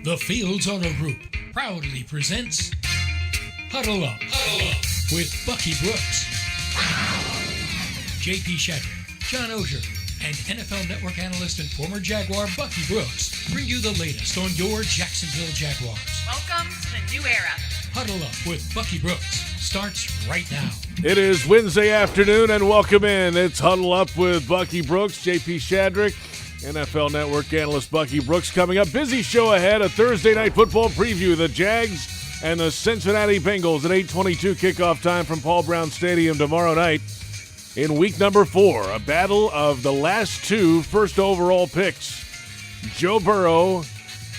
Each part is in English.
The Fields Auto Group proudly presents Huddle Up, with Bucky Brooks, JP Shadrick, John Oehser, and NFL Network analyst and former Jaguar Bucky Brooks bring you the latest on your Jacksonville Jaguars. Welcome to the new era. Huddle Up with Bucky Brooks starts right now. It is Wednesday afternoon, and welcome in. It's Huddle Up with Bucky Brooks, JP Shadrick, NFL Network analyst Bucky Brooks coming up. Busy show ahead, a Thursday night football preview. The Jags and the Cincinnati Bengals at 8:22 kickoff time from Paul Brown Stadium tomorrow night in week number 4. A battle of the last two first overall picks, Joe Burrow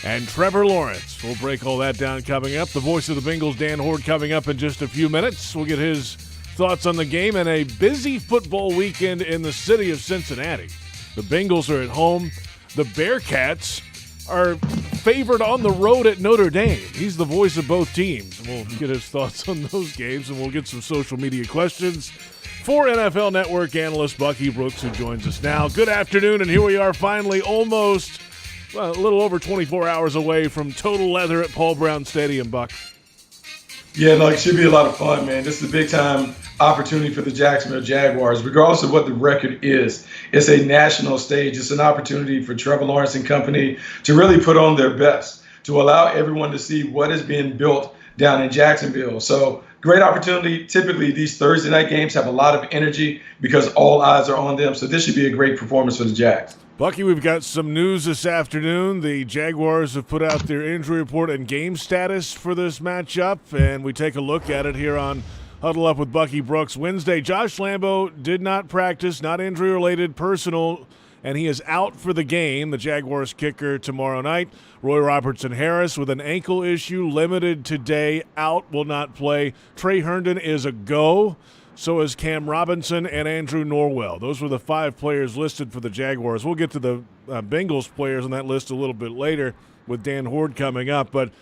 and Trevor Lawrence. We'll break all that down coming up. The voice of the Bengals, Dan Hoard, coming up in just a few minutes. We'll get his thoughts on the game and a busy football weekend in the city of Cincinnati. The Bengals are at home. The Bearcats are favored on the road at Notre Dame. He's the voice of both teams. We'll get his thoughts on those games, and we'll get some social media questions for NFL Network analyst Bucky Brooks, who joins us now. Good afternoon, and here we are finally almost, a little over 24 hours away from total leather at Paul Brown Stadium, Buck. Yeah, no, it should be a lot of fun, man. This is a big-time opportunity for the Jacksonville Jaguars, regardless of what the record is. It's a national stage. It's an opportunity for Trevor Lawrence and company to really put on their best, to allow everyone to see what is being built down in Jacksonville. So great opportunity. Typically, these Thursday night games have a lot of energy because all eyes are on them. So this should be a great performance for the Jags. Bucky, we've got some news this afternoon. The Jaguars have put out their injury report and game status for this matchup, and we take a look at it here on Huddle Up with Bucky Brooks. Wednesday, Josh Lambo did not practice, not injury-related, personal, and he is out for the game. The Jaguars kicker tomorrow night. Roy Robertson-Harris with an ankle issue, limited today, out, will not play. Trey Herndon is a go. So is Cam Robinson and Andrew Norwell. Those were the 5 players listed for the Jaguars. We'll get to the Bengals players on that list a little bit later with Dan Hoard coming up. But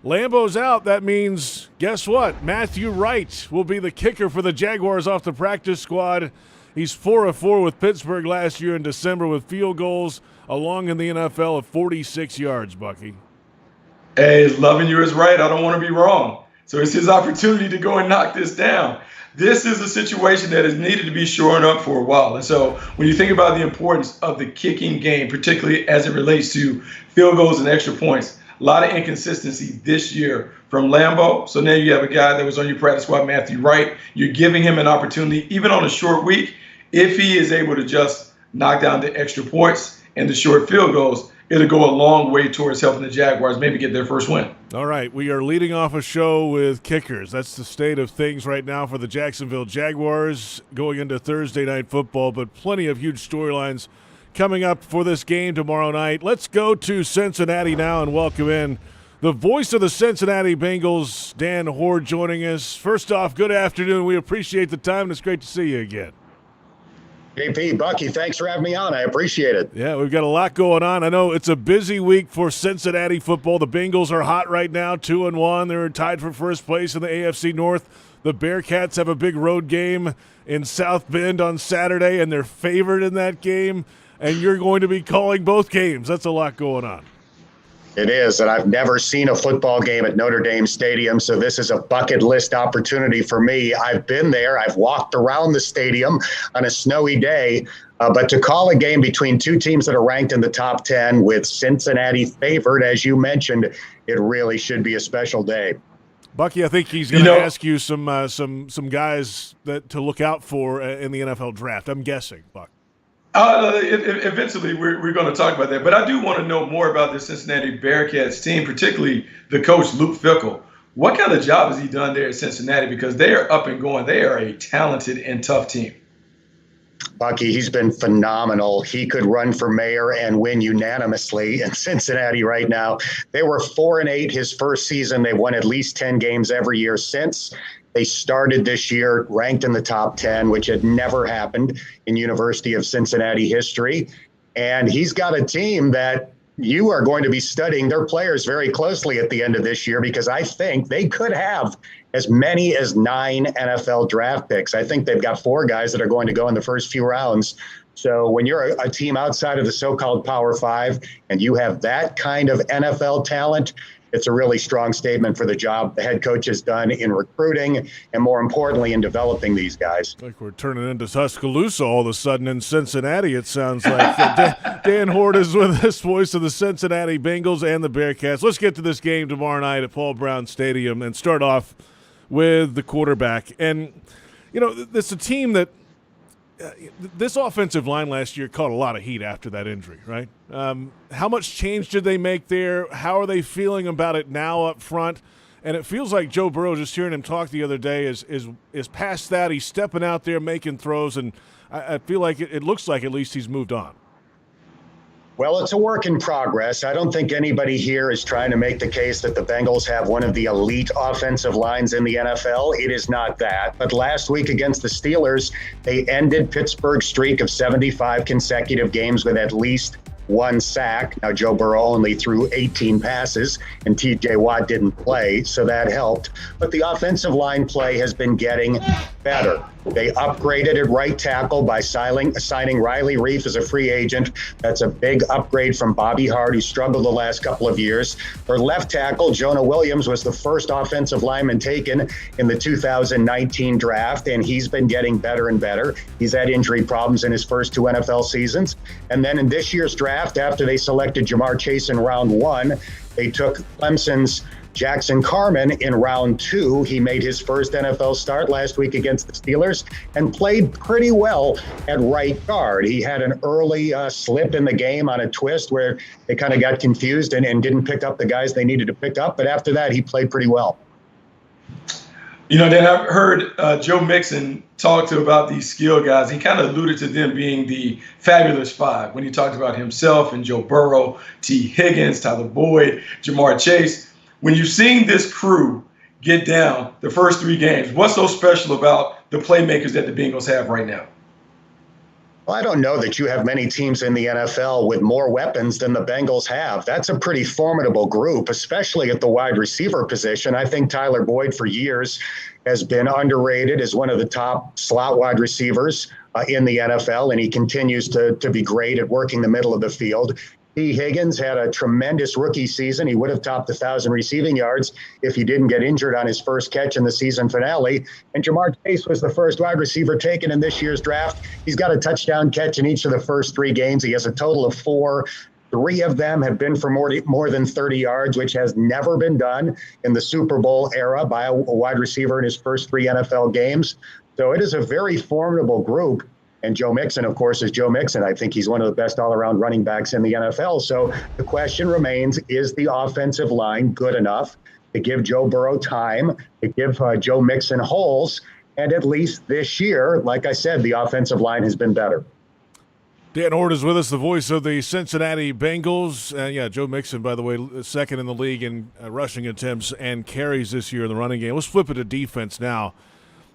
Lambo's out. That means, guess what? Matthew Wright will be the kicker for the Jaguars off the practice squad. He's 4 of 4 with Pittsburgh last year in December with field goals along in the NFL of 46 yards, Bucky. Hey, loving you is right. I don't want to be wrong. So it's his opportunity to go and knock this down. This is a situation that has needed to be shoring up for a while. And so when you think about the importance of the kicking game, particularly as it relates to field goals and extra points, a lot of inconsistency this year from Lambo. So now you have a guy that was on your practice squad, Matthew Wright. You're giving him an opportunity, even on a short week, if he is able to just knock down the extra points and the short field goals, it'll go a long way towards helping the Jaguars maybe get their first win. All right, we are leading off a show with kickers. That's the state of things right now for the Jacksonville Jaguars going into Thursday night football, but plenty of huge storylines coming up for this game tomorrow night. Let's go to Cincinnati now and welcome in the voice of the Cincinnati Bengals, Dan Hoard, joining us. First off, good afternoon. We appreciate the time, and it's great to see you again. JP, Bucky, thanks for having me on. I appreciate it. Yeah, we've got a lot going on. I know it's a busy week for Cincinnati football. The Bengals are hot right now, 2-1. They're tied for first place in the AFC North. The Bearcats have a big road game in South Bend on Saturday, and they're favored in that game. And you're going to be calling both games. That's a lot going on. It is, and I've never seen a football game at Notre Dame Stadium, so this is a bucket list opportunity for me. I've been there. I've walked around the stadium on a snowy day, but to call a game between two teams that are ranked in the top 10 with Cincinnati favored, as you mentioned, it really should be a special day. Bucky, I think he's going to ask you some guys that to look out for in the NFL draft. I'm guessing, Buck. Eventually, we're going to talk about that. But I do want to know more about the Cincinnati Bearcats team, particularly the coach, Luke Fickell. What kind of job has he done there at Cincinnati? Because they are up and going. They are a talented and tough team. Bucky, he's been phenomenal. He could run for mayor and win unanimously in Cincinnati right now. They were 4-8 his first season. They've won at least 10 games every year since. They started this year ranked in the top 10, which had never happened in University of Cincinnati history. And he's got a team that you are going to be studying their players very closely at the end of this year, because I think they could have as many as 9 NFL draft picks. I think they've got 4 guys that are going to go in the first few rounds So when you're a team outside of the so-called Power Five and you have that kind of NFL talent, it's a really strong statement for the job the head coach has done in recruiting and, more importantly, in developing these guys. Like we're turning into Tuscaloosa all of a sudden in Cincinnati, it sounds like. Dan Hoard is with us, voice of the Cincinnati Bengals and the Bearcats. Let's get to this game tomorrow night at Paul Brown Stadium and start off with the quarterback. And, you know, it's a team that this offensive line last year caught a lot of heat after that injury, right? How much change did they make there? How are they feeling about it now up front? And it feels like Joe Burrow, just hearing him talk the other day, is past that. He's stepping out there making throws, and I feel like it looks like at least he's moved on. Well, it's a work in progress. I don't think anybody here is trying to make the case that the Bengals have one of the elite offensive lines in the NFL. It is not that. But last week against the Steelers, they ended Pittsburgh's streak of 75 consecutive games with at least one sack. Now, Joe Burrow only threw 18 passes, and T.J. Watt didn't play, so that helped. But the offensive line play has been getting better. They upgraded at right tackle by signing Riley Reif as a free agent. That's a big upgrade from Bobby Hart, who struggled the last couple of years. For left tackle, Jonah Williams was the first offensive lineman taken in the 2019 draft, and he's been getting better and better. He's had injury problems in his first two NFL seasons. And then in this year's draft, after they selected Jamar Chase in round 1, they took Clemson's Jackson Carman in round 2. He made his first NFL start last week against the Steelers and played pretty well at right guard. He had an early slip in the game on a twist where they kind of got confused and didn't pick up the guys they needed to pick up. But after that, he played pretty well. You know, then I've heard Joe Mixon talk to about these skill guys. He kind of alluded to them being the fabulous five when he talked about himself and Joe Burrow, T. Higgins, Tyler Boyd, Jamar Chase. When you've seen this crew get down the first 3 games, what's so special about the playmakers that the Bengals have right now? Well, I don't know that you have many teams in the NFL with more weapons than the Bengals have. That's a pretty formidable group, especially at the wide receiver position. I think Tyler Boyd for years has been underrated as one of the top slot wide receivers in the NFL, and he continues to be great at working the middle of the field. T. Higgins had a tremendous rookie season. He would have topped 1,000 receiving yards if he didn't get injured on his first catch in the season finale. And Jamar Chase was the first wide receiver taken in this year's draft. He's got a touchdown catch in each of the first 3 games. He has a total of 4. 3 of them have been for more than 30 yards, which has never been done in the Super Bowl era by a wide receiver in his first 3 NFL games. So it is a very formidable group. And Joe Mixon, of course, is Joe Mixon. I think he's one of the best all-around running backs in the NFL. So the question remains, is the offensive line good enough to give Joe Burrow time, to give Joe Mixon holes? And at least this year, like I said, the offensive line has been better. Dan Hoard is with us, the voice of the Cincinnati Bengals. Joe Mixon, by the way, second in the league in rushing attempts and carries this year in the running game. Let's flip it to defense now.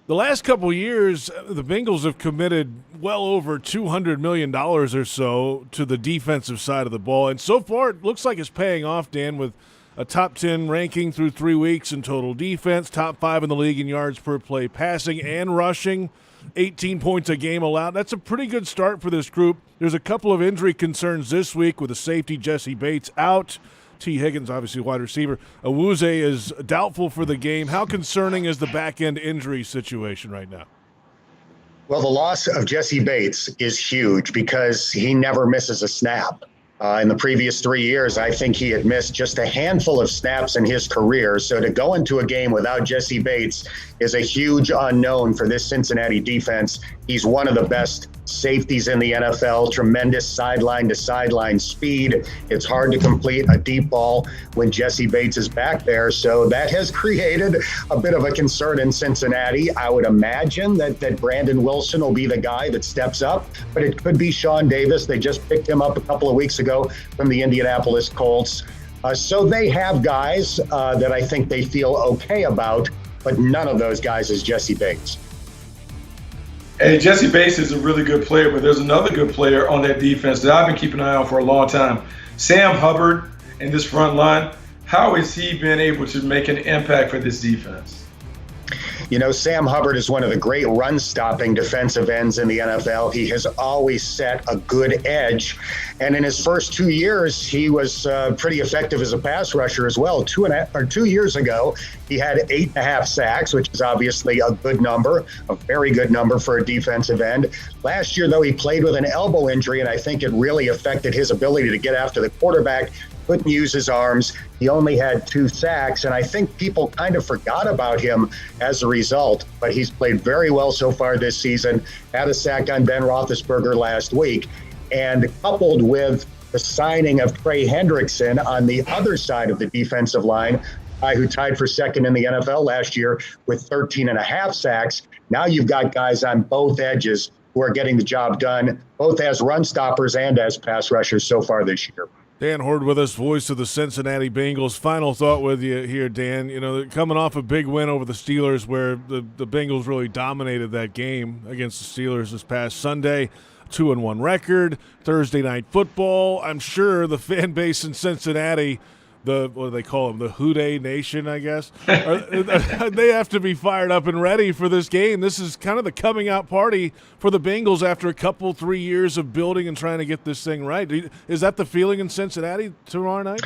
The last couple of years, the Bengals have committed well over $200 million or so to the defensive side of the ball. And so far, it looks like it's paying off, Dan, with a top 10 ranking through 3 weeks in total defense, top 5 in the league in yards per play passing and rushing, 18 points a game allowed. That's a pretty good start for this group. There's a couple of injury concerns this week with the safety Jesse Bates out. T. Higgins, obviously wide receiver. Awuzie is doubtful for the game. How concerning is the back-end injury situation right now? Well, the loss of Jesse Bates is huge because he never misses a snap. In the previous 3 years, I think he had missed just a handful of snaps in his career. So to go into a game without Jesse Bates is a huge unknown for this Cincinnati defense. He's one of the best safeties in the NFL, tremendous sideline-to-sideline speed. It's hard to complete a deep ball when Jesse Bates is back there. So that has created a bit of a concern in Cincinnati. I would imagine that Brandon Wilson will be the guy that steps up, but it could be Sean Davis. They just picked him up a couple of weeks ago from the Indianapolis Colts. So they have guys that I think they feel okay about, but none of those guys is Jesse Bates. Hey, Jesse Bates is a really good player, but there's another good player on that defense that I've been keeping an eye on for a long time. Sam Hubbard in this front line. How has he been able to make an impact for this defense? You know, Sam Hubbard is one of the great run-stopping defensive ends in the NFL. He has always set a good edge. And in his first 2 years, he was pretty effective as a pass rusher as well. 2 years ago, he had 8.5 sacks, which is obviously a good number, a very good number for a defensive end. Last year, though, he played with an elbow injury, and I think it really affected his ability to get after the quarterback. Couldn't use his arms. He only had 2 sacks, and I think people kind of forgot about him as a result. But he's played very well so far this season. Had a sack on Ben Roethlisberger last week. And coupled with the signing of Trey Hendrickson on the other side of the defensive line, a guy who tied for second in the NFL last year with 13.5 sacks, now you've got guys on both edges who are getting the job done, both as run stoppers and as pass rushers so far this year. Dan Hoard with us, voice of the Cincinnati Bengals. Final thought with you here, Dan. You know, coming off a big win over the Steelers where the Bengals really dominated that game against the Steelers this past Sunday. 2-1 record, Thursday night football. I'm sure the fan base in Cincinnati, what do they call them, the Houday Nation, I guess, they have to be fired up and ready for this game. This is kind of the coming out party for the Bengals after 3 years of building and trying to get this thing right. Is that the feeling in Cincinnati tomorrow night?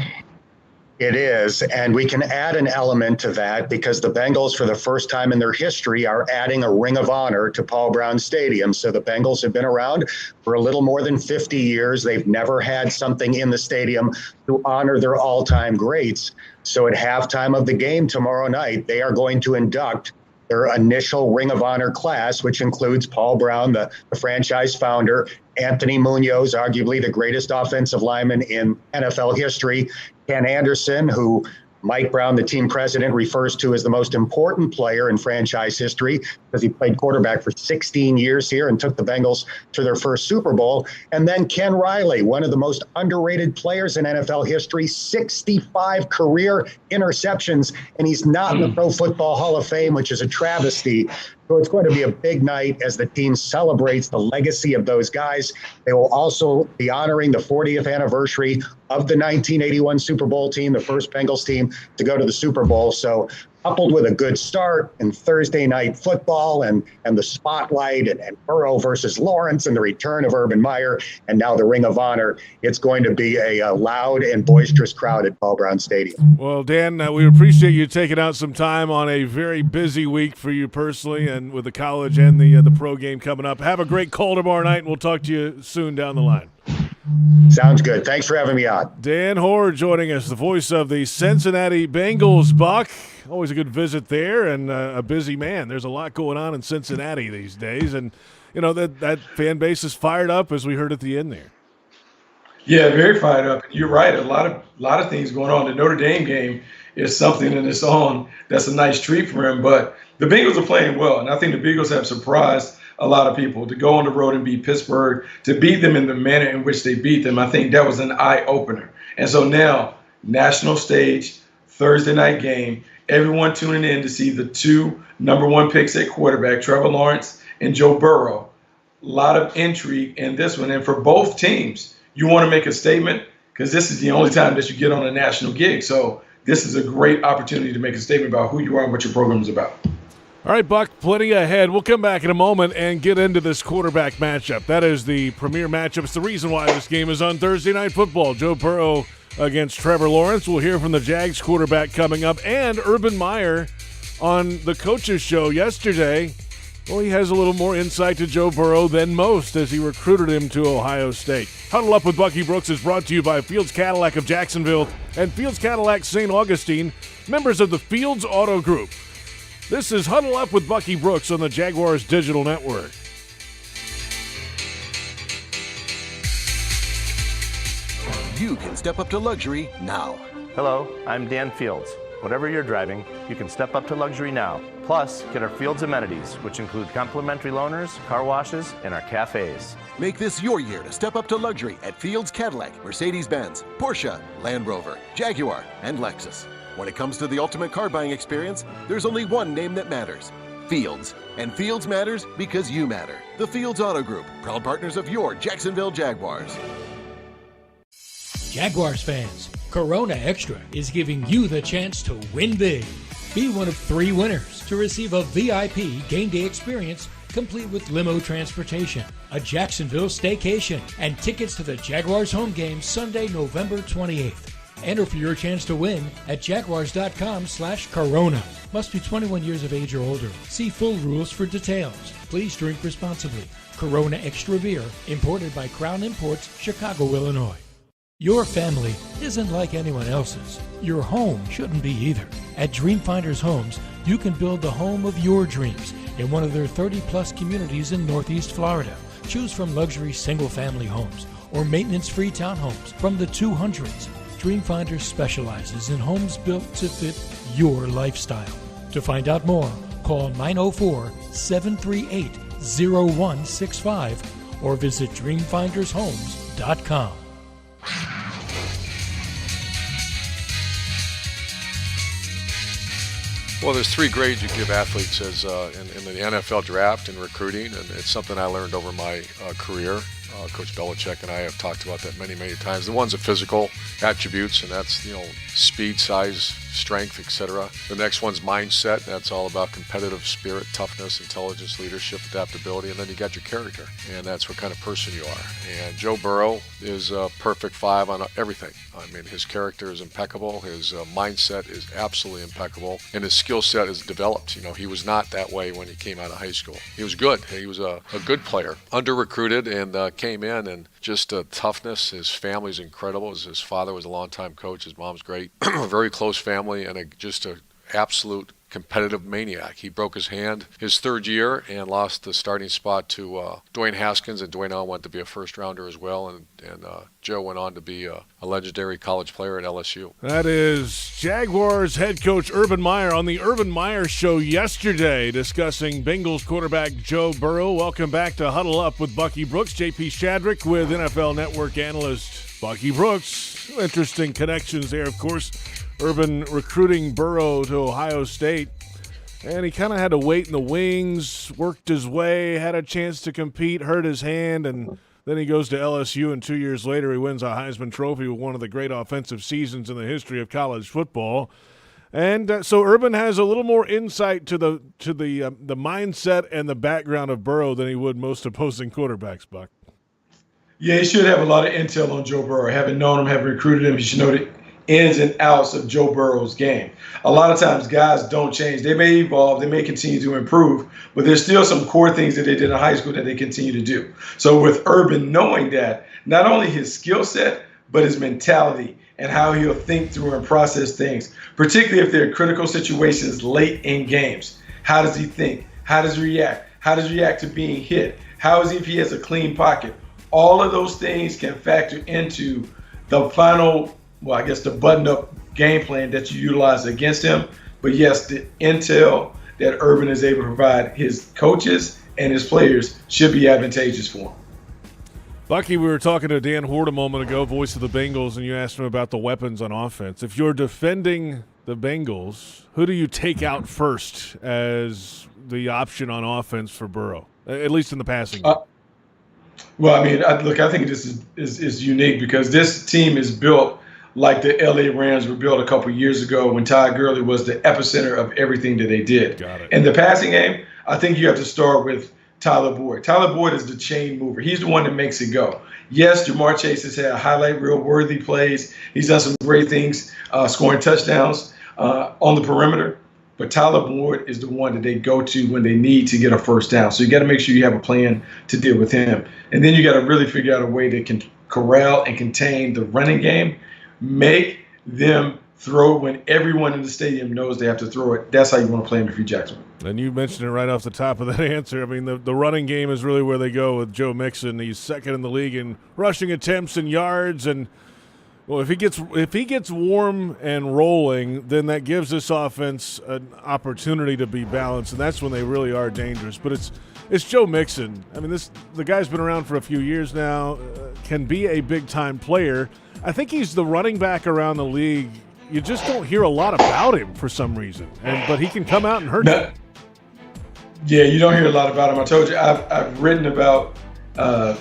It is, and we can add an element to that because the Bengals, for the first time in their history, are adding a Ring of Honor to Paul Brown Stadium. So the Bengals have been around for a little more than 50 years. They've never had something in the stadium to honor their all-time greats. So at halftime of the game tomorrow night, they are going to induct their initial Ring of Honor class, which includes Paul Brown, the franchise founder, Anthony Munoz, arguably the greatest offensive lineman in NFL history, Ken Anderson, who Mike Brown, the team president, refers to as the most important player in franchise history because he played quarterback for 16 years here and took the Bengals to their first Super Bowl. And then Ken Riley, one of the most underrated players in NFL history, 65 career interceptions, and he's not in the Pro Football Hall of Fame, which is a travesty. So it's going to be a big night as the team celebrates the legacy of those guys. They will also be honoring the 40th anniversary of the 1981 Super Bowl team, the first Bengals team to go to the Super Bowl. So coupled with a good start and Thursday night football and the spotlight and Burrow versus Lawrence and the return of Urban Meyer and now the Ring of Honor, it's going to be a loud and boisterous crowd at Paul Brown Stadium. Well, Dan, we appreciate you taking out some time on a very busy week for you personally and with the college and the pro game coming up. Have a great call tomorrow night, and we'll talk to you soon down the line. Sounds good. Thanks for having me on. Dan Hoard joining us, the voice of the Cincinnati Bengals. Buck, always a good visit there and a busy man. There's a lot going on in Cincinnati these days, and you know that fan base is fired up as we heard at the end there. Yeah, very fired up. You're right. A lot of things going on. The Notre Dame game is something in its own. That's a nice treat for him. But the Bengals are playing well, and I think the Bengals have surprised a lot of people to go on the road and beat Pittsburgh, to beat them in the manner in which they beat them. I think that was an eye-opener. And so now, national stage, Thursday night game, everyone tuning in to see the 2 number 1 picks at quarterback, Trevor Lawrence and Joe Burrow. A lot of intrigue in this one. And for both teams, you want to make a statement because this is the only time that you get on a national gig. So this is a great opportunity to make a statement about who you are and what your program is about. All right, Buck, plenty ahead. We'll come back in a moment and get into this quarterback matchup. That is the premier matchup. It's the reason why this game is on Thursday Night Football. Joe Burrow against Trevor Lawrence. We'll hear from the Jags quarterback coming up. And Urban Meyer on the coach's show yesterday. Well, he has a little more insight to Joe Burrow than most as he recruited him to Ohio State. Huddle Up with Bucky Brooks is brought to you by Fields Cadillac of Jacksonville and Fields Cadillac St. Augustine, members of the Fields Auto Group. This is Huddle Up with Bucky Brooks on the Jaguars Digital Network. You can step up to luxury now. Hello, I'm Dan Fields. Whatever you're driving, you can step up to luxury now. Plus, get our Fields amenities, which include complimentary loaners, car washes, and our cafes. Make this your year to step up to luxury at Fields Cadillac, Mercedes-Benz, Porsche, Land Rover, Jaguar, and Lexus. When it comes to the ultimate car buying experience, there's only one name that matters: Fields. And Fields matters because you matter. The Fields Auto Group, proud partners of your Jacksonville Jaguars. Jaguars fans, Corona Extra is giving you the chance to win big. Be one of 3 winners to receive a VIP game day experience complete with limo transportation, a Jacksonville staycation, and tickets to the Jaguars home game Sunday, November 28th. Enter for your chance to win at jaguars.com/Corona. Must be 21 years of age or older. See full rules for details. Please drink responsibly. Corona Extra Beer, imported by Crown Imports, Chicago, Illinois. Your family isn't like anyone else's. Your home shouldn't be either. At Dreamfinders Homes, you can build the home of your dreams in one of their 30-plus communities in Northeast Florida. Choose from luxury single-family homes or maintenance-free townhomes from the 200s. Dreamfinders specializes in homes built to fit your lifestyle. To find out more, call 904-738-0165 or visit dreamfindershomes.com. Well, there's 3 grades you give athletes as in the NFL draft and recruiting, and it's something I learned over my career. Coach Belichick and I have talked about that many, many times. The one's are physical attributes, and that's, speed, size, strength, etc. The next one's mindset. That's all about competitive spirit, toughness, intelligence, leadership, adaptability, and then you got your character, and that's what kind of person you are. And Joe Burrow is a perfect 5 on everything. I mean, his character is impeccable, his mindset is absolutely impeccable, and his skill set is developed. He was not that way when he came out of high school. He was good. He was a good player, under-recruited, and came in, and just toughness. His family's incredible. His father was a longtime coach. His mom's great. A very close family, and just an absolute competitive maniac. He broke his hand his 3rd year and lost the starting spot to Dwayne Haskins, and Dwayne went to be a first-rounder as well, and Joe went on to be a legendary college player at LSU. That is Jaguars head coach Urban Meyer on the Urban Meyer Show yesterday, discussing Bengals quarterback Joe Burrow. Welcome back to Huddle Up with Bucky Brooks. JP Shadrick with NFL Network analyst Bucky Brooks. Interesting connections there, of course. Urban recruiting Burrow to Ohio State, and he kind of had to wait in the wings, worked his way, had a chance to compete, hurt his hand, and then he goes to LSU, and 2 years later he wins a Heisman Trophy with one of the great offensive seasons in the history of college football. And so Urban has a little more insight to the mindset and the background of Burrow than he would most opposing quarterbacks, Buck. Yeah, he should have a lot of intel on Joe Burrow. Having known him, having recruited him, he should know the ins and outs of Joe Burrow's game. A lot of times guys don't change. They may evolve, they may continue to improve, but there's still some core things that they did in high school that they continue to do. So with Urban knowing that, not only his skill set, but his mentality and how he'll think through and process things, particularly if there are critical situations late in games. How does he think? How does he react? How does he react to being hit? How is he if he has a clean pocket? All of those things can factor into the final, the button-up game plan that you utilize against him. But yes, the intel that Urban is able to provide his coaches and his players should be advantageous for him. Bucky, we were talking to Dan Hoard a moment ago, voice of the Bengals, and you asked him about the weapons on offense. If you're defending the Bengals, who do you take out first as the option on offense for Burrow, at least in the passing game? I think this is unique because this team is built like the LA Rams were built a couple years ago when Todd Gurley was the epicenter of everything that they did. Got it. In the passing game, I think you have to start with Tyler Boyd. Tyler Boyd is the chain mover. He's the one that makes it go. Yes, Jamar Chase has had highlight reel worthy plays. He's done some great things, scoring touchdowns on the perimeter. But Tyler Boyd is the one that they go to when they need to get a first down. So you got to make sure you have a plan to deal with him. And then you got to really figure out a way that can corral and contain the running game. Make them throw when everyone in the stadium knows they have to throw it. That's how you want to play them if you're Jacksonville. And you mentioned it right off the top of that answer. I mean, the running game is really where they go with Joe Mixon. He's second in the league in rushing attempts and yards. And, well, if he gets warm and rolling, then that gives this offense an opportunity to be balanced, and that's when they really are dangerous. But it's Joe Mixon. I mean, the guy's been around for a few years now, can be a big-time player. I think he's the running back around the league. You just don't hear a lot about him for some reason, but he can come out and hurt you. Yeah, you don't hear a lot about him. I told you I've written about him,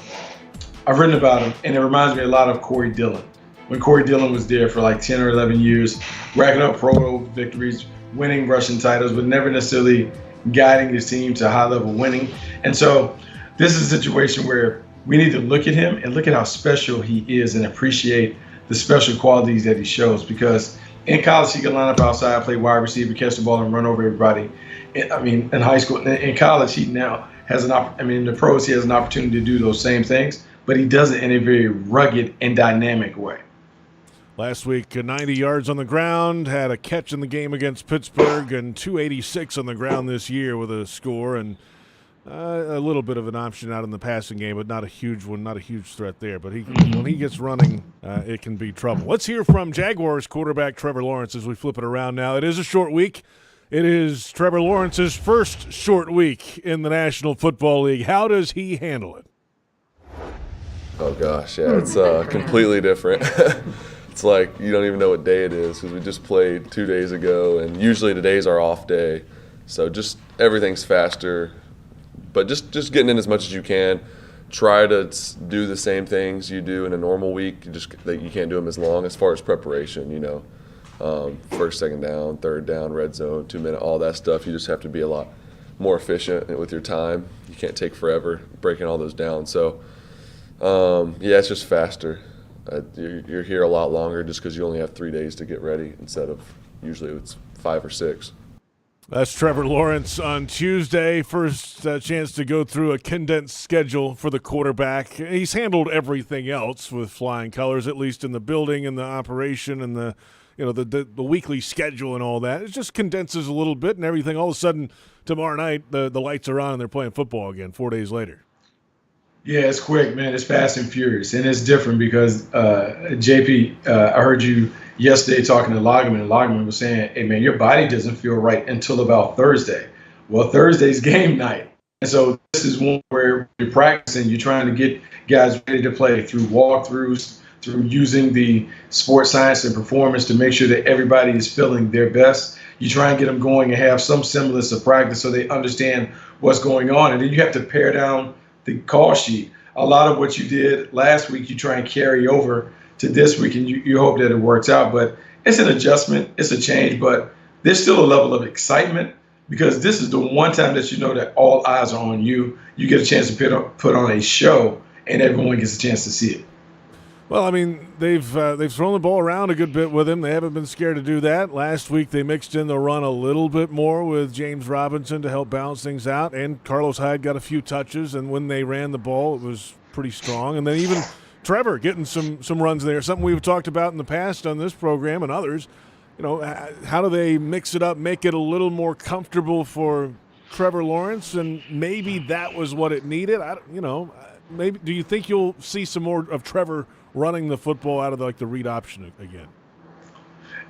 and it reminds me a lot of Corey Dillon. when Corey Dillon was there for like 10 or 11 years, racking up Pro Bowl victories, winning rushing titles, but never necessarily guiding his team to high-level winning. And so this is a situation where we need to look at him and look at how special he is and appreciate the special qualities that he shows, because in college he can line up outside, play wide receiver, catch the ball, and run over everybody. In high school, in college, he now has in the pros, he has an opportunity to do those same things, but he does it in a very rugged and dynamic way. Last week, 90 yards on the ground, had a catch in the game against Pittsburgh, and 286 on the ground this year with a score, and a little bit of an option out in the passing game, but not a huge one, not a huge threat there. But when he gets running, it can be trouble. Let's hear from Jaguars quarterback Trevor Lawrence as we flip it around now. It is a short week. It is Trevor Lawrence's first short week in the National Football League. How does he handle it? Oh, gosh, yeah, it's completely different. It's like you don't even know what day it is because we just played 2 days ago, and usually today's our off day. So just everything's faster. But just getting in as much as you can. Try to do the same things you do in a normal week. You can't do them as long as far as preparation, first, second down, third down, red zone, 2 minute, all that stuff. You just have to be a lot more efficient with your time. You can't take forever breaking all those down. So, it's just faster. You're here a lot longer just because you only have 3 days to get ready instead of usually it's 5 or 6. That's Trevor Lawrence on Tuesday. First chance to go through a condensed schedule for the quarterback. He's handled everything else with flying colors, at least in the building and the operation and the weekly schedule and all that. It just condenses a little bit and everything. All of a sudden, tomorrow night, the lights are on and they're playing football again 4 days later. Yeah, it's quick, man. It's fast and furious. And it's different because, JP, I heard you yesterday talking to Logman, and Logman was saying, hey, man, your body doesn't feel right until about Thursday. Well, Thursday's game night. And so this is one where you're practicing, you're trying to get guys ready to play through walkthroughs, through using the sports science and performance to make sure that everybody is feeling their best. You try and get them going and have some semblance of practice so they understand what's going on. And then you have to pare down the call sheet. A lot of what you did last week, you try and carry over to this week, and you hope that it works out. But it's an adjustment, it's a change, but there's still a level of excitement because this is the one time that you know that all eyes are on you. You get a chance to put on a show, and everyone gets a chance to see it. Well, I mean, they've thrown the ball around a good bit with him. They haven't been scared to do that. Last week they mixed in the run a little bit more with James Robinson to help balance things out, and Carlos Hyde got a few touches, and when they ran the ball, it was pretty strong. And then even Trevor getting some runs there, something we've talked about in the past on this program and others. How do they mix it up, make it a little more comfortable for Trevor Lawrence? And maybe that was what it needed. Maybe do you think you'll see some more of Trevor running the football out of the read option again?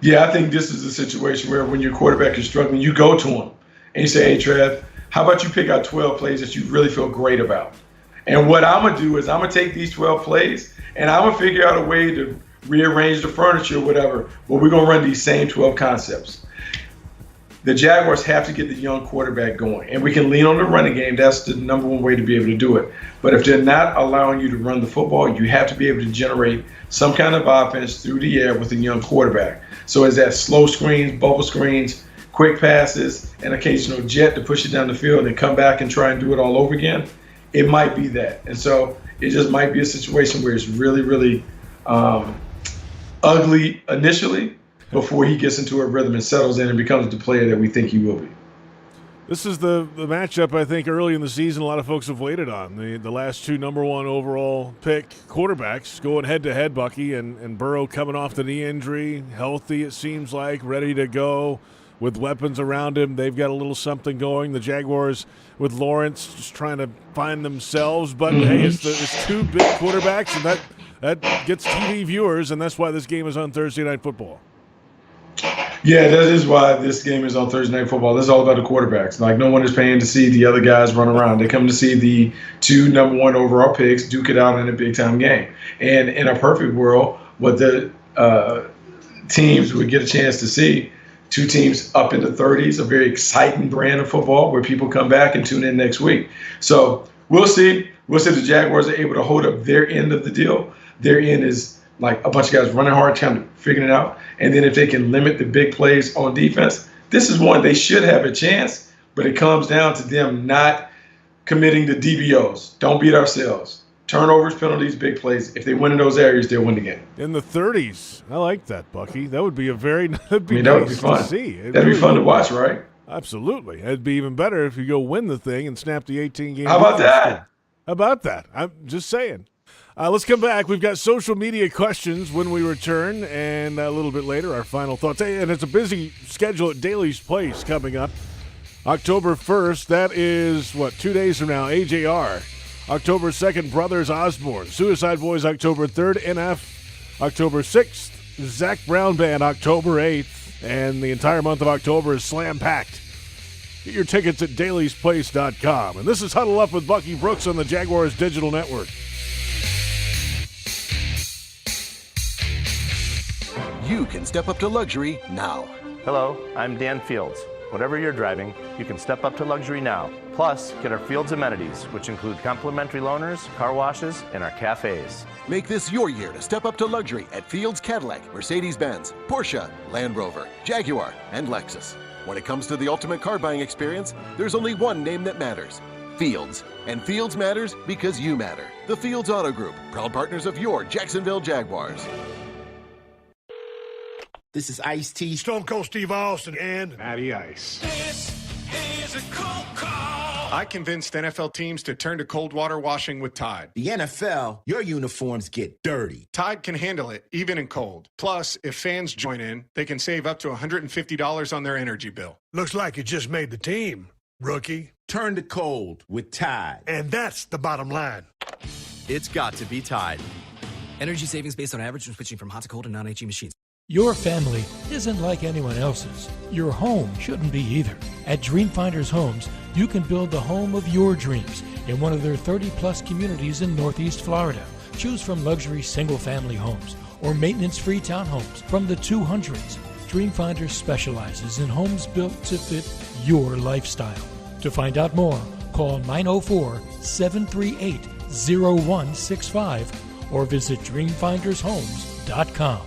Yeah, I think this is a situation where when your quarterback is struggling, you go to him and you say, hey, Trev, how about you pick out 12 plays that you really feel great about? And what I'm going to do is I'm going to take these 12 plays and I'm going to figure out a way to rearrange the furniture or whatever, but we're going to run these same 12 concepts. The Jaguars have to get the young quarterback going, and we can lean on the running game. That's the number one way to be able to do it. But if they're not allowing you to run the football, you have to be able to generate some kind of offense through the air with a young quarterback. So is that slow screens, bubble screens, quick passes, and occasional jet to push it down the field and come back and try and do it all over again? It might be that. And so it just might be a situation where it's really, really ugly initially, before he gets into a rhythm and settles in and becomes the player that we think he will be. This is the matchup I think early in the season a lot of folks have waited on. The last two number one overall pick quarterbacks going head-to-head, Bucky, and Burrow coming off the knee injury, healthy it seems like, ready to go with weapons around him. They've got a little something going. The Jaguars with Lawrence just trying to find themselves. But, hey, it's two big quarterbacks, and that gets TV viewers, and that's why this game is on Thursday Night Football. Yeah, that is why this game is on Thursday Night Football. This is all about the quarterbacks. Like, no one is paying to see the other guys run around. They come to see the two number one overall picks duke it out in a big-time game. And in a perfect world, what the teams would get a chance to see, two teams up in the 30s, a very exciting brand of football where people come back and tune in next week. So we'll see. We'll see if the Jaguars are able to hold up their end of the deal. Their end is like a bunch of guys running hard, trying to figure it out. And then if they can limit the big plays on defense, this is one they should have a chance, but it comes down to them not committing the DBOs. Don't beat ourselves. Turnovers, penalties, big plays. If they win in those areas, they'll win the game. In the 30s. I like that, Bucky. That would be that would be fun. To see. That'd be fun to watch, right? Absolutely. It'd be even better if you go win the thing and snap the 18-game. How about that? How about that? I'm just saying. Let's come back. We've got social media questions when we return, and a little bit later, our final thoughts. Hey, and it's a busy schedule at Daly's Place coming up. October 1st, that is, 2 days from now, AJR. October 2nd, Brothers Osborne. Suicide Boys, October 3rd. NF, October 6th. Zach Brown Band, October 8th. And the entire month of October is slam-packed. Get your tickets at dailysplace.com. And this is Huddle Up with Bucky Brooks on the Jaguars Digital Network. You can step up to luxury now. Hello, I'm Dan Fields. Whatever you're driving, you can step up to luxury now. Plus, get our Fields amenities, which include complimentary loaners, car washes, and our cafes. Make this your year to step up to luxury at Fields Cadillac, Mercedes-Benz, Porsche, Land Rover, Jaguar, and Lexus. When it comes to the ultimate car buying experience, there's only one name that matters. Fields. And Fields matters because you matter. The Fields Auto Group, proud partners of your Jacksonville Jaguars. This is Ice-T, Stone Cold Steve Austin, and Matty Ice. This is a cold call. I convinced NFL teams to turn to cold water washing with Tide. The NFL, your uniforms get dirty. Tide can handle it, even in cold. Plus, if fans join in, they can save up to $150 on their energy bill. Looks like you just made the team, rookie. Turn to cold with Tide. And that's the bottom line. It's got to be Tide. Energy savings based on average when switching from hot to cold and non-HE machines. Your family isn't like anyone else's. Your home shouldn't be either. At Dreamfinders Homes, you can build the home of your dreams in one of their 30-plus communities in Northeast Florida. Choose from luxury single-family homes or maintenance-free townhomes from the 200s. Dreamfinders specializes in homes built to fit your lifestyle. To find out more, call 904-738-0165 or visit dreamfindershomes.com.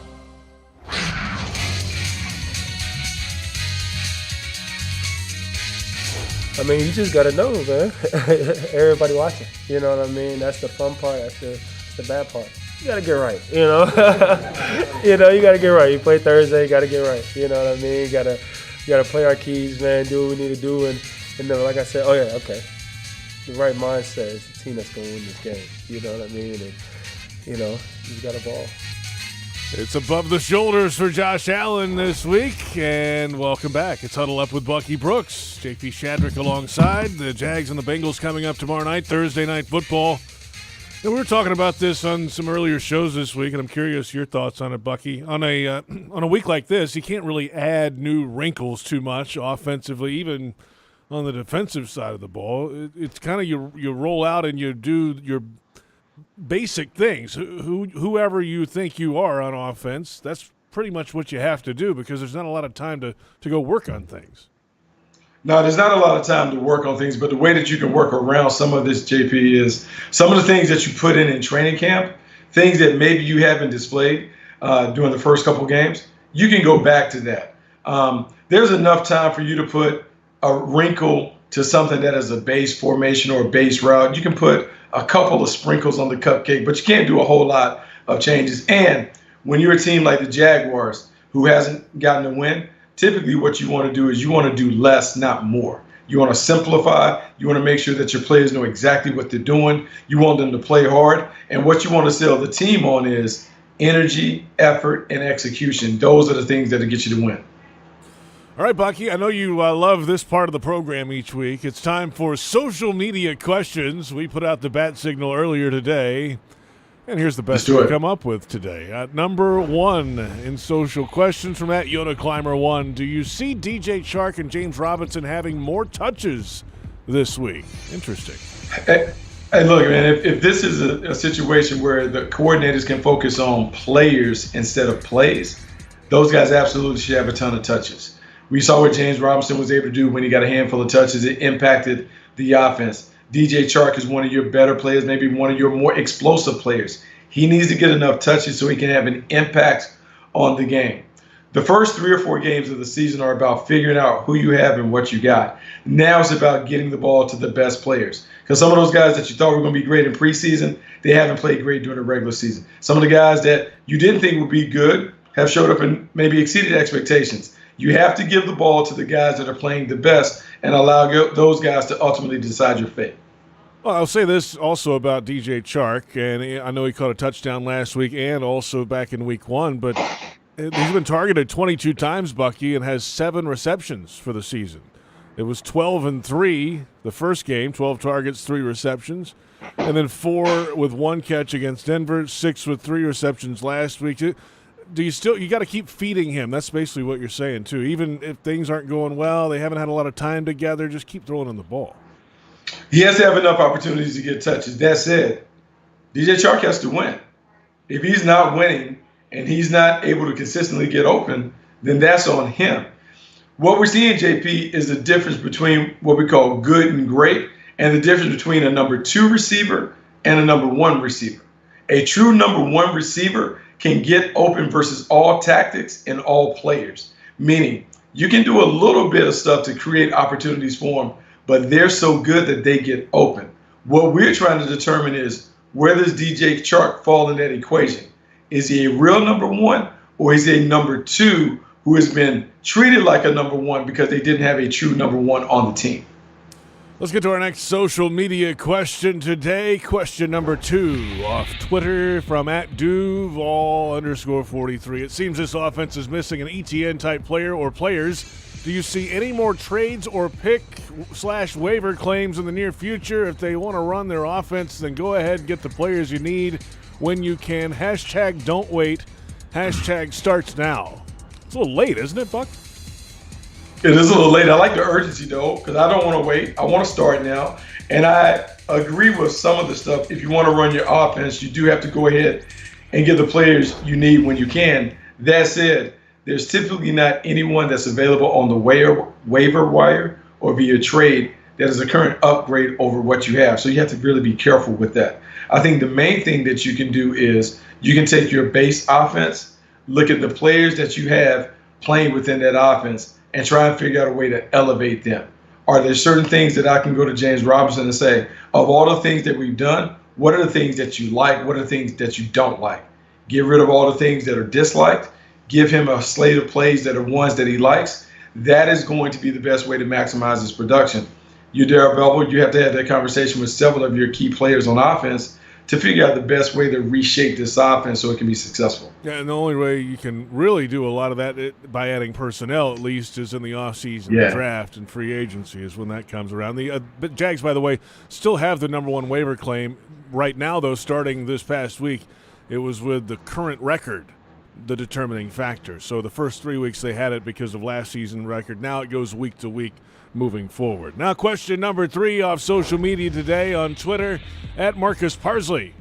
I mean, you just gotta know, man. Everybody watching. You know what I mean? That's the fun part. That's the bad part. You gotta get right. You know. You gotta get right. You play Thursday, you gotta get right. You know what I mean? You gotta play our keys, man. Do what we need to do, and then, like I said, okay. The right mindset is the team that's gonna win this game. You know what I mean? And you just gotta ball. It's above the shoulders for Josh Allen this week, and welcome back. It's Huddle Up with Bucky Brooks, JP Shadrick alongside. The Jags and the Bengals coming up tomorrow night, Thursday Night Football. And we were talking about this on some earlier shows this week, and I'm curious your thoughts on it, Bucky. On a week like this, you can't really add new wrinkles too much offensively, even on the defensive side of the ball. It's kind of you roll out and you do your basic things. Whoever you think you are on offense, that's pretty much what you have to do because there's not a lot of time to go work on things. No, there's not a lot of time to work on things, but the way that you can work around some of this, JP, is some of the things that you put in training camp, things that maybe you haven't displayed during the first couple games, you can go back to that. There's enough time for you to put a wrinkle to something that is a base formation or a base route. You can put a couple of sprinkles on the cupcake, but you can't do a whole lot of changes. And when you're a team like the Jaguars who hasn't gotten a win, typically what you want to do is you want to do less, not more. You want to simplify. You want to make sure that your players know exactly what they're doing. You want them to play hard. And what you want to sell the team on is energy, effort, and execution. Those are the things that will get you to win. All right, Bucky, I know you love this part of the program each week. It's time for social media questions. We put out the bat signal earlier today, and here's the best we come up with today. At number one in social questions from @YodaClimber1, do you see DJ Chark and James Robinson having more touches this week? Interesting. Hey, look, man, if this is a situation where the coordinators can focus on players instead of plays, those guys absolutely should have a ton of touches. We saw what James Robinson was able to do when he got a handful of touches. It impacted the offense. DJ Chark is one of your better players, maybe one of your more explosive players. He needs to get enough touches so he can have an impact on the game. The first 3 or 4 games of the season are about figuring out who you have and what you got. Now it's about getting the ball to the best players. Because some of those guys that you thought were going to be great in preseason, they haven't played great during the regular season. Some of the guys that you didn't think would be good have showed up and maybe exceeded expectations. You have to give the ball to the guys that are playing the best and allow those guys to ultimately decide your fate. Well, I'll say this also about DJ Chark, and I know he caught a touchdown last week and also back in week 1, but he's been targeted 22 times, Bucky, and has 7 receptions for the season. It was 12-3 the first game, 12 targets, 3 receptions, and then 4 with 1 catch against Denver, 6 with 3 receptions last week. You got to keep feeding him. That's basically what you're saying too. Even if things aren't going well, they haven't had a lot of time together, just keep throwing him the ball. He has to have enough opportunities to get touches. That said, DJ Chark has to win. If he's not winning and he's not able to consistently get open, then that's on him. What we're seeing, JP, is the difference between what we call good and great and the difference between a number 2 receiver and a number 1 receiver. A true number 1 receiver can get open versus all tactics and all players, meaning you can do a little bit of stuff to create opportunities for them, but they're so good that they get open. What we're trying to determine is, where does DJ Chark fall in that equation? Is he a real number 1, or is he a number 2 who has been treated like a number 1 because they didn't have a true number 1 on the team? Let's get to our next social media question today. Question number 2 off Twitter from @Duval_43. It seems this offense is missing an ETN-type player or players. Do you see any more trades or pick/waiver claims in the near future? If they want to run their offense, then go ahead and get the players you need when you can. Hashtag don't wait. Hashtag starts now. It's a little late, isn't it, Buck? It is a little late. I like the urgency, though, because I don't want to wait. I want to start now. And I agree with some of the stuff. If you want to run your offense, you do have to go ahead and get the players you need when you can. That said, there's typically not anyone that's available on the waiver wire or via trade that is a current upgrade over what you have. So you have to really be careful with that. I think the main thing that you can do is you can take your base offense, look at the players that you have playing within that offense, and try and figure out a way to elevate them. Are there certain things that I can go to James Robinson and say, of all the things that we've done, what are the things that you like? What are the things that you don't like? Get rid of all the things that are disliked. Give him a slate of plays that are ones that he likes. That is going to be the best way to maximize his production. You, Darrell Bellwood, you have to have that conversation with several of your key players on offense to figure out the best way to reshape this offense so it can be successful. Yeah, and the only way you can really do a lot of that by adding personnel, at least, is in the offseason draft and free agency is when that comes around. The Jags, by the way, still have the number 1 waiver claim. Right now, though, starting this past week, it was with the current record, the determining factor. So the first 3 weeks they had it because of last season record. Now it goes week to week moving forward. Now question number 3 off social media today on Twitter @Marcus Parsley.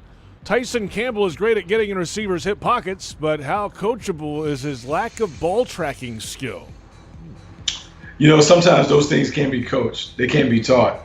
Tyson Campbell is great at getting in receivers' hip pockets, but how coachable is his lack of ball tracking skill? You know, sometimes those things can be coached. They can be taught.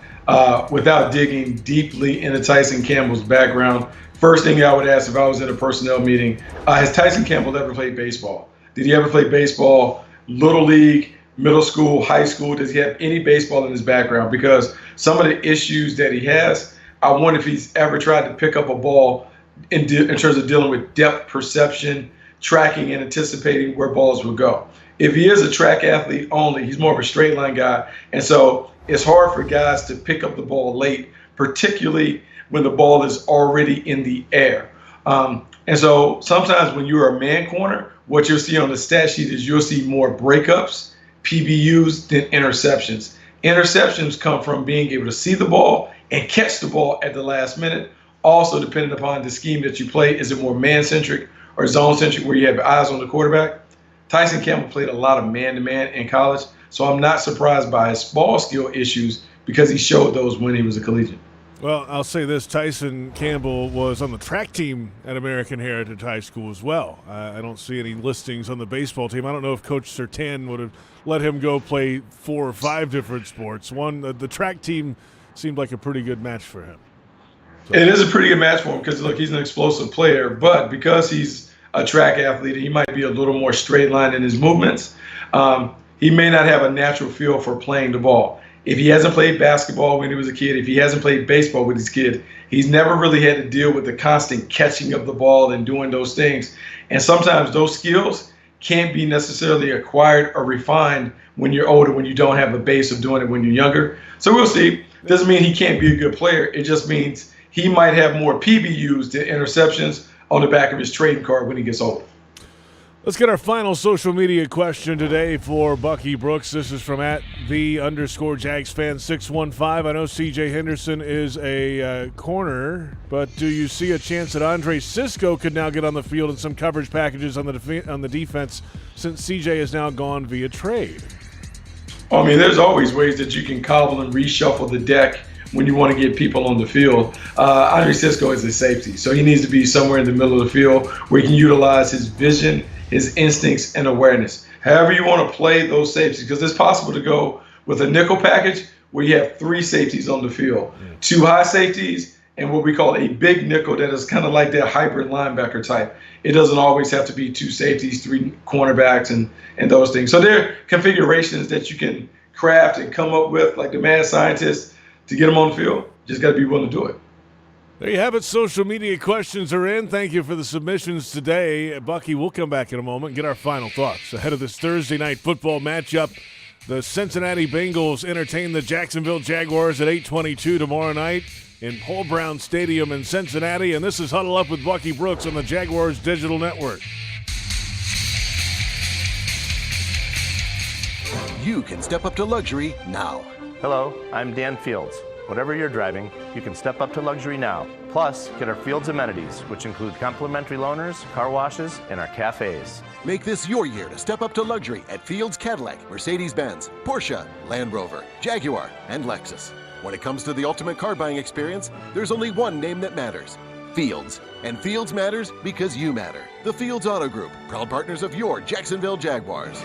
Without digging deeply into Tyson Campbell's background, first thing I would ask if I was at a personnel meeting, has Tyson Campbell ever played baseball? Did he ever play baseball, little league, middle school, high school? Does he have any baseball in his background? Because some of the issues that he has, I wonder if he's ever tried to pick up a ball in terms of dealing with depth perception, tracking, and anticipating where balls will go. If he is a track athlete only, he's more of a straight line guy. And so it's hard for guys to pick up the ball late, particularly when the ball is already in the air. And so sometimes when you're a man corner, what you'll see on the stat sheet is you'll see more breakups, PBUs, than interceptions. Interceptions come from being able to see the ball and catch the ball at the last minute. Also, depending upon the scheme that you play, is it more man-centric or zone-centric where you have eyes on the quarterback? Tyson Campbell played a lot of man-to-man in college, so I'm not surprised by his ball skill issues because he showed those when he was a collegiate. Well, I'll say this. Tyson Campbell was on the track team at American Heritage High School as well. I don't see any listings on the baseball team. I don't know if Coach Surtain would have let him go play 4 or 5 different sports. The track team seemed like a pretty good match for him. It is a pretty good match for him because, look, he's an explosive player, but because he's a track athlete, he might be a little more straight line in his movements. He may not have a natural feel for playing the ball. If he hasn't played basketball when he was a kid, if he hasn't played baseball with his kid, he's never really had to deal with the constant catching of the ball and doing those things. And sometimes those skills can't be necessarily acquired or refined when you're older, when you don't have a base of doing it when you're younger. So we'll see. Doesn't mean he can't be a good player. It just means he might have more PBUs than interceptions on the back of his trading card when he gets older. Let's get our final social media question today for Bucky Brooks. This is from @the_JagsFan615. I know C.J. Henderson is a corner, but do you see a chance that Andre Cisco could now get on the field in some coverage packages on the defense since C.J. is now gone via trade? I mean, there's always ways that you can cobble and reshuffle the deck when you want to get people on the field. Andre Cisco is a safety, so he needs to be somewhere in the middle of the field where he can utilize his vision, his instincts, and awareness. However you want to play those safeties, because it's possible to go with a nickel package where you have 3 safeties on the field, 2 high safeties, and what we call a big nickel that is kind of like that hybrid linebacker type. It doesn't always have to be 2 safeties, 3 cornerbacks, and those things. So there are configurations that you can craft and come up with, like the mad scientist, to get them on the field. Just got to be willing to do it. There you have it. Social media questions are in. Thank you for the submissions today. Bucky, we'll come back in a moment and get our final thoughts ahead of this Thursday night football matchup. The Cincinnati Bengals entertain the Jacksonville Jaguars at 8:22 tomorrow night in Paul Brown Stadium in Cincinnati. And this is Huddle Up with Bucky Brooks on the Jaguars Digital Network. You can step up to luxury now. Hello, I'm Dan Fields. Whatever you're driving, you can step up to luxury now. Plus, get our Fields amenities, which include complimentary loaners, car washes, and our cafes. Make this your year to step up to luxury at Fields Cadillac, Mercedes-Benz, Porsche, Land Rover, Jaguar, and Lexus. When it comes to the ultimate car buying experience, there's only one name that matters: Fields. And Fields matters because you matter. The Fields Auto Group, proud partners of your Jacksonville Jaguars.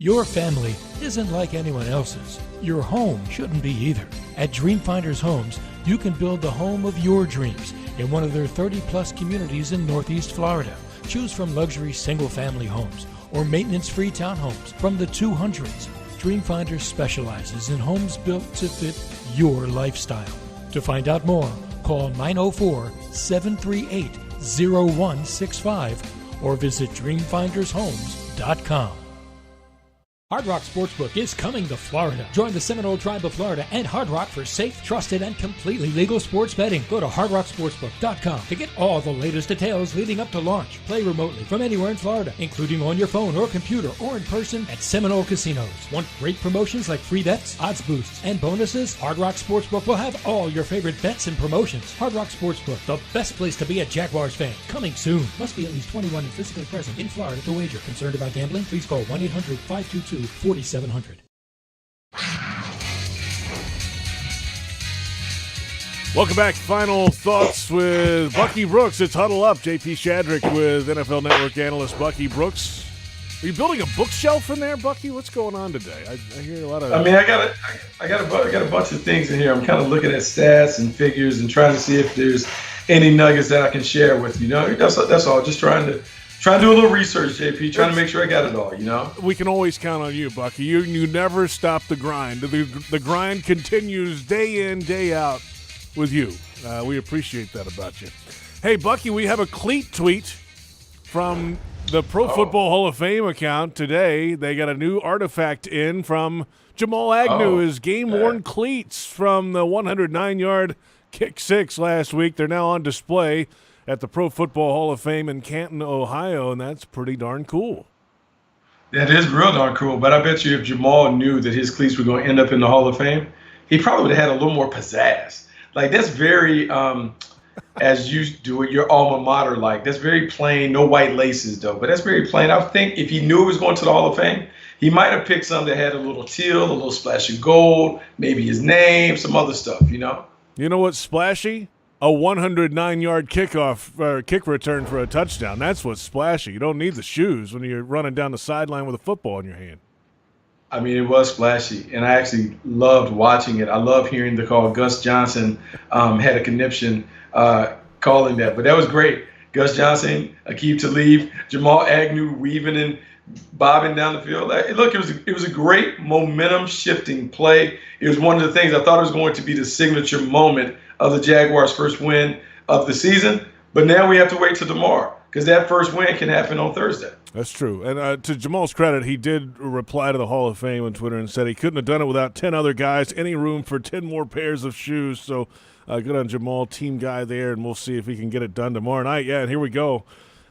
Your family isn't like anyone else's. Your home shouldn't be either. At Dreamfinders Homes, you can build the home of your dreams in one of their 30-plus communities in Northeast Florida. Choose from luxury single-family homes or maintenance-free townhomes from the 200s. Dreamfinders specializes in homes built to fit your lifestyle. To find out more, call 904-738-0165 or visit dreamfindershomes.com. Hard Rock Sportsbook is coming to Florida. Join the Seminole Tribe of Florida and Hard Rock for safe, trusted, and completely legal sports betting. Go to hardrocksportsbook.com to get all the latest details leading up to launch. Play remotely from anywhere in Florida, including on your phone or computer or in person at Seminole Casinos. Want great promotions like free bets, odds boosts, and bonuses? Hard Rock Sportsbook will have all your favorite bets and promotions. Hard Rock Sportsbook, the best place to be a Jaguars fan. Coming soon. Must be at least 21 and physically present in Florida to wager. Concerned about gambling? Please call 1-800-522-4700. Welcome back. Final thoughts with Bucky Brooks. It's Huddle Up. JP Shadrick with NFL Network analyst Bucky Brooks. Are you building a bookshelf in there, Bucky? What's going on today? I hear a lot of. I mean, I got a bunch of things in here. I'm kind of looking at stats and figures and trying to see if there's any nuggets that I can share with you. That's all. Just trying to do a little research, JP. Trying to make sure I got it all. We can always count on you, Bucky. You never stop the grind. The grind continues day in, day out with you. We appreciate that about you. Hey, Bucky, we have a cleat tweet from the Pro Football Hall of Fame account today. They got a new artifact in from Jamal Agnew, his game-worn cleats from the 109-yard kick six last week. They're now on display at the Pro Football Hall of Fame in Canton, Ohio, and that's pretty darn cool. That is real darn cool, but I bet you if Jamal knew that his cleats were going to end up in the Hall of Fame, he probably would have had a little more pizzazz. Like, that's very, as you do it, your alma mater like. That's very plain, no white laces, though, but that's very plain. I think if he knew it was going to the Hall of Fame, he might have picked some that had a little teal, a little splash of gold, maybe his name, some other stuff, You know what's splashy? A 109-yard kickoff or kick return for a touchdown. That's what's splashy. You don't need the shoes when you're running down the sideline with a football in your hand. I mean, it was flashy, and I actually loved watching it. I love hearing the call. Gus Johnson had a conniption calling that, but that was great. Gus Johnson, Aqib Talib, Jamal Agnew weaving and bobbing down the field. Look, it was a great momentum-shifting play. It was one of the things I thought it was going to be the signature moment of the Jaguars' first win of the season, but now we have to wait till tomorrow because that first win can happen on Thursday. That's true. And to Jamal's credit, he did reply to the Hall of Fame on Twitter and said he couldn't have done it without 10 other guys, any room for 10 more pairs of shoes. So good on Jamal, team guy there, and we'll see if he can get it done tomorrow night. Yeah, and here we go.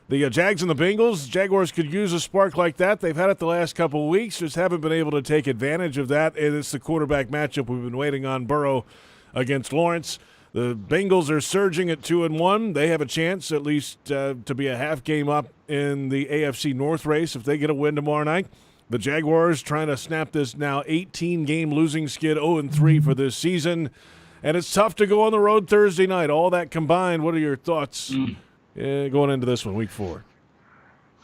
The Jags and the Bengals, Jaguars could use a spark like that. They've had it the last couple of weeks, just haven't been able to take advantage of that, and it's the quarterback matchup we've been waiting on, Burrow against Lawrence. The Bengals are surging at 2-1. They have a chance at least to be a half game up in the AFC North race if they get a win tomorrow night. The Jaguars trying to snap this now 18-game losing skid, 0-3 for this season. And it's tough to go on the road Thursday night. All that combined, what are your thoughts going into this one, week 4?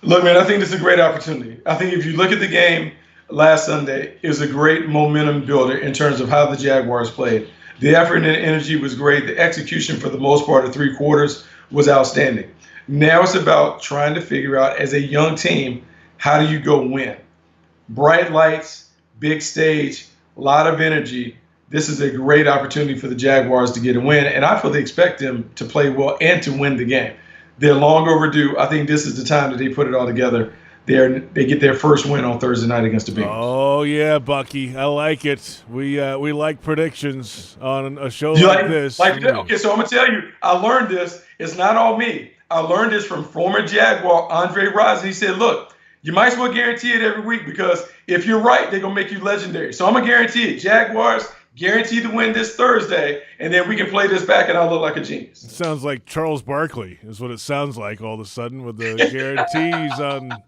Look, man, I think this is a great opportunity. I think if you look at the game last Sunday, it was a great momentum builder in terms of how the Jaguars played. The effort and energy was great. The execution for the most part of 3 quarters was outstanding. Now it's about trying to figure out, as a young team, how do you go win? Bright lights, big stage, a lot of energy. This is a great opportunity for the Jaguars to get a win, and I fully expect them to play well and to win the game. They're long overdue. I think this is the time that they put it all together. They get their first win on Thursday night against the Bengals. Oh, yeah, Bucky. I like it. We like predictions on a show like this. Okay, so I'm going to tell you, I learned this. It's not all me. I learned this from former Jaguar Andre Rison. He said, look, you might as well guarantee it every week because if you're right, they're going to make you legendary. So I'm going to guarantee it. Jaguars guaranteed to win this Thursday, and then we can play this back and I'll look like a genius. It sounds like Charles Barkley is what it sounds like all of a sudden with the guarantees on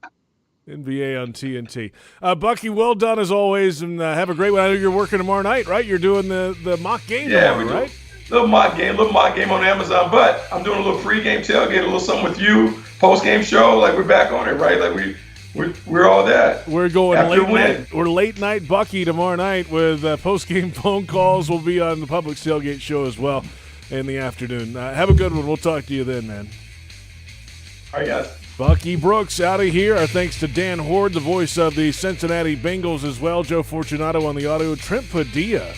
NBA on TNT. Bucky, well done as always, and have a great one. I know you're working tomorrow night, right? You're doing the mock game tomorrow, right? Little mock game on Amazon, but I'm doing a little pregame tailgate, a little something with you, post-game show, like we're back on it, right? Like we're all that. We're going late night. We're late night Bucky tomorrow night with post-game phone calls. We'll be on the Public Tailgate show as well in the afternoon. Have a good one. We'll talk to you then, man. All right, guys. Bucky Brooks out of here. Our thanks to Dan Hoard, the voice of the Cincinnati Bengals as well. Joe Fortunato on the audio. Trent Padilla.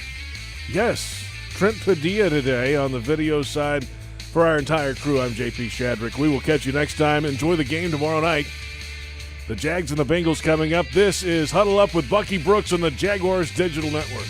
Yes, Trent Padilla today on the video side. For our entire crew, I'm JP Shadrick. We will catch you next time. Enjoy the game tomorrow night. The Jags and the Bengals coming up. This is Huddle Up with Bucky Brooks on the Jaguars Digital Network.